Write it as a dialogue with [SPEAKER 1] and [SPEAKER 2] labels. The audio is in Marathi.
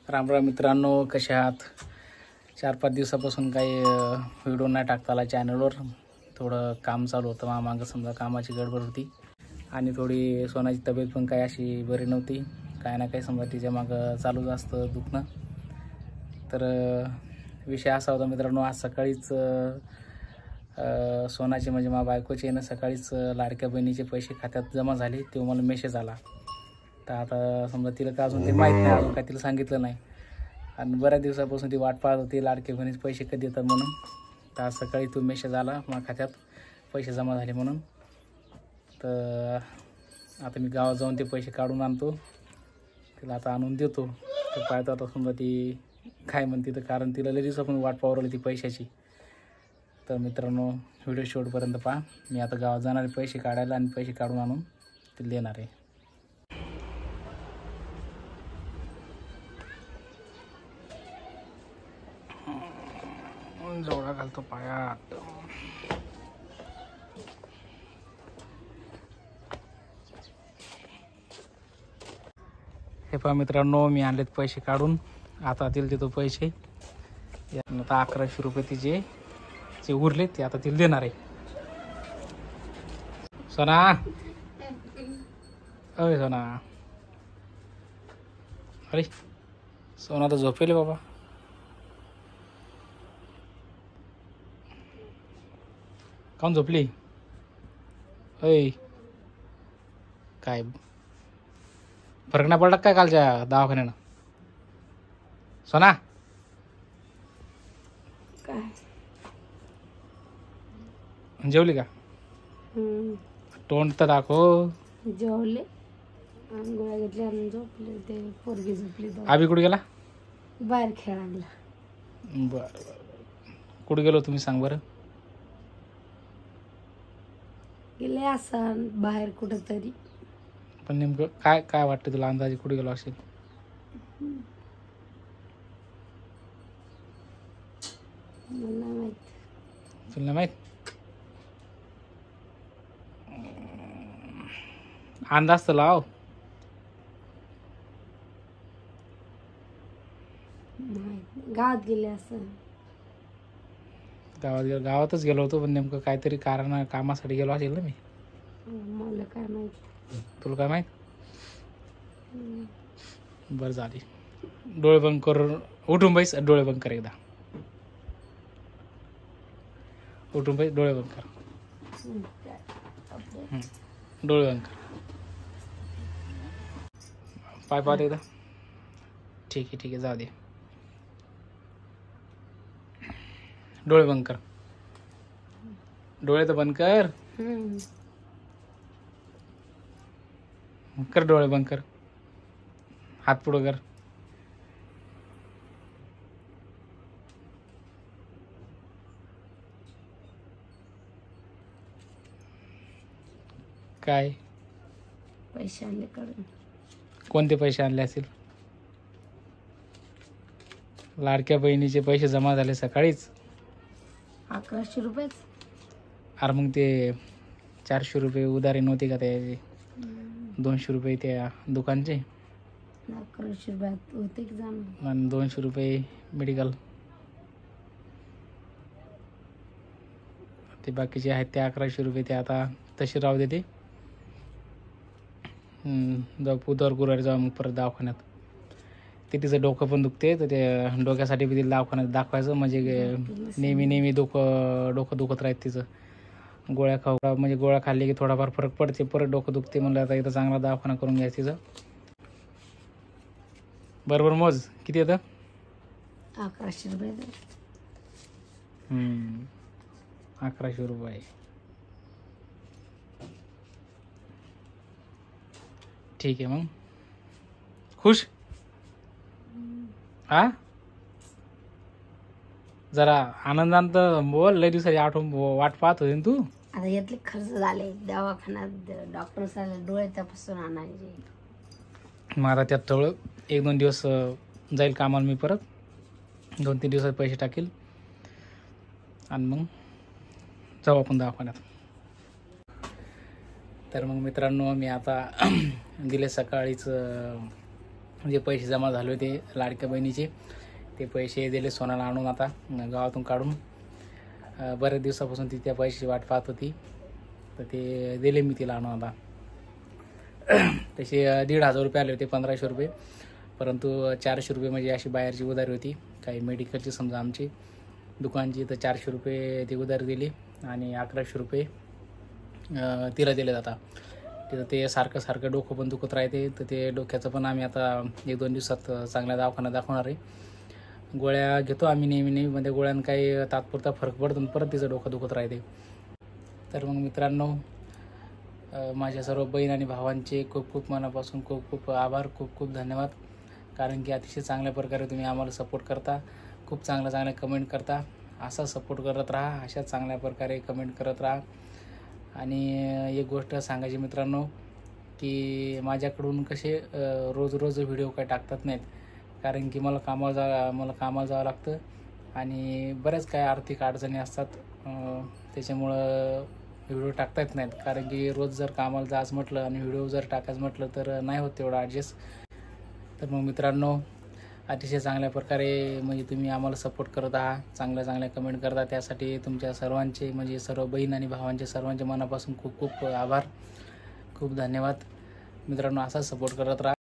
[SPEAKER 1] राम राम मित्रांनो, कसे आहात? 4-5 दिवसापासून काही व्हिडिओ नाही टाकता आला चॅनलवर. थोडं काम चालू होतं मागं, समजा कामाची गडबड होती आणि थोडी सोनाची तब्येत पण काही अशी बरी नव्हती. काय ना काही समजा तिच्या मागं चालूच असतं दुखणं. तर विषय असा होता मित्रांनो, आज सकाळीच सोनाचे म्हणजे माझ्या बायकोचे ना सकाळीच लाडक्या बहिणीचे पैसे खात्यात जमा झाले. तेव्हा मला मेसेज आला. तर आता समजा तिला का अजून ते माहीत नाही, अजून काय तिला सांगितलं नाही आणि बऱ्याच दिवसापासून ती वाट पाहत होती लाडक्या बहिणीचे पैसे कधी येतात म्हणून. तर आज सकाळी तो मेसेज आला माझ्या खात्यात पैसे जमा झाले म्हणून. तर आता मी गावात जाऊन ते पैसे काढून आणतो, तिला आता आणून देतो. तर पाहतो आता समजा ती काय म्हणते, तर कारण तिला लई दिवसापासून वाट पाहू ती पैशाची. तर मित्रांनो, व्हिडिओ शेवटपर्यंत पहा. मी आता गावात जाणार आहे पैसे काढायला आणि पैसे काढून आणून तिला देणार आहे. जोडा घालतो पायात. हे पहा मित्रांनो, मी आणलेत पैसे काढून. आता तिला देतो पैसे. आता 1100 रुपये तिचे जे उरले ते आता तिला देणार आहे. सोना, अरे सोना, अरे सोना तर झोपेल बाबा. काऊन झोपली? अय काय फरक नाही पडला काय कालच्या दवाखान्यानं? सोना
[SPEAKER 2] काय
[SPEAKER 1] जेवली का? तोंड तर दाखव.
[SPEAKER 2] जेवले, गोळ्या घेतल्या आणि झोपले. ते पोरगी झोपली.
[SPEAKER 1] आबी कुठे गेला?
[SPEAKER 2] बाहेर खेळायला.
[SPEAKER 1] बरं बरं, कुठे गेलो तुम्ही सांग बरं?
[SPEAKER 2] गेले असं बाहेर कुठंतरी.
[SPEAKER 1] पण नेमकं काय काय वाटतं तुला, अंदाजे कुठे गेलो असेल?
[SPEAKER 2] मला माहित.
[SPEAKER 1] तुला नाही माहित? अंदाज तर लाव.
[SPEAKER 2] माहित गावात गेले असं.
[SPEAKER 1] गावातच गेलो होतो, पण नेमकं काहीतरी कारण कामासाठी गेलो असेल ना मी.
[SPEAKER 2] मला काय माहित.
[SPEAKER 1] तुला काय माहित? बरं झाली. डोळे बंद करून उठून बैस. डोळे बंद कर एकदा. उठून बैस, डोळे बंद कर. डोळे बंद कर. पाय पाहत एकदा. ठीक आहे जाऊ दे. डोळे बंद कर. डोळे तर बंद कर. कर डोळे बंद कर. हात पुढं कर. काय
[SPEAKER 2] पैसे आणले काढून.
[SPEAKER 1] कोणते पैसे आणले असतील? लाडक्या बहिणीचे पैसे जमा झाले सकाळीच.
[SPEAKER 2] 1100 रुपयेच.
[SPEAKER 1] अरे मग ते 400 रुपये उधारी नव्हती का त्याचे? 200 रुपये त्या दुकानचे
[SPEAKER 2] 1100 रुपयात होते की जाणं.
[SPEAKER 1] आणि 200 रुपये मेडिकल. ते बाकीचे आहेत ते 1100 रुपये ते आता तसे राहू देते. जाऊ बुधवार गुरुवारी जाऊ मग परत दवाखान्यात. ते तिचं डोकं पण दुखते, तर ते डोक्यासाठी बी तिला दवाखान्यात दाखवायचं. म्हणजे नेहमी डोकं दुखत राहते तिचं. गोळ्या खाऊ म्हणजे गोळ्या खाल्ली की थोडाफार फरक पडते, परत डोकं दुखते. म्हणलं आता इथं चांगला दवाखाना करून घ्यायचं तिचं. बरोबर मोज किती येतं?
[SPEAKER 2] 1100 रुपये.
[SPEAKER 1] 1100 रुपये. ठीक आहे मग. खुश? हा, जरा आनंदात बोल. लय दिवसाची आठवण वाट पाहत होती तू.
[SPEAKER 2] आता यातले खर्च झाले दवाखान्यात. डॉक्टर सांगितलं डोळे तपासून आणायचे.
[SPEAKER 1] मला त्यात थोडं 1-2 दिवस जाईल कामाला. मी परत 2-3 दिवसात पैसे टाकेल आणि मग जाऊ आपण दवाखान्यात. तर मग मित्रांनो, मी आता दिले सकाळीच जे पैसे जमा झाले होते लाडक्या बहिणीचे ते पैसे दिले सोनाला आणून आता गावातून काढून. बऱ्याच दिवसापासून ती त्या पैशाची वाट पाहत होती, तर ते दिले मी तिला आणून आता. तसे 1,500 रुपये आले होते, 1,500 रुपये, परंतु 400 रुपये म्हणजे अशी बाहेरची उधारी होती. काही मेडिकलची समजा आमची दुकानची, तर 400 रुपये ती उधारी दिली आणि 1,100 रुपये तिला दिले. आता तिथं ते सारखं डोकं पण दुखत राहते, तर ते डोक्याचं पण आम्ही आता 1-2 दिवसात चांगल्या दवाखान्यात दाखवणार आहे. गोळ्या घेतो आम्ही नेहमी, म्हणजे गोळ्यांना काही तात्पुरता फरक पडतो, परत तिचं डोकं दुखत राहते. तर मग मित्रांनो, माझ्या सर्व बहीण आणि भावांचे खूप खूप मनापासून खूप खूप आभार, खूप खूप धन्यवाद. कारण की अतिशय चांगल्या प्रकारे तुम्ही आम्हाला सपोर्ट करता, खूप चांगल्या कमेंट करता. असा सपोर्ट करत राहा, अशा चांगल्या प्रकारे कमेंट करत राहा. आणि एक गोष्ट सांगायची मित्रांनो, की माझ्याकडून कसे रोज व्हिडिओ काय टाकतात नाहीत, कारण की मला कामाला जावं लागतं आणि बऱ्याच काय आर्थिक अडचणी असतात, त्याच्यामुळं व्हिडिओ टाकता येत नाहीत. कारण की रोज जर कामाला जायचं म्हटलं आणि व्हिडिओ जर टाकायचं म्हटलं तर नाही होत तेवढं ॲडजस्ट. तर मग मित्रांनो, अतिशय चांगल्या प्रकारे म्हणजे तुम्ही आम्हाला सपोर्ट करत आहात, चांगल्या कमेंट करता, त्यासाठी तुमच्या सर्वांचे म्हणजे सर्व बहीण आणि भावांचे सर्वांच्या मनापासून खूप खूप आभार, खूप धन्यवाद. मित्रांनो, असाच सपोर्ट करत राहा.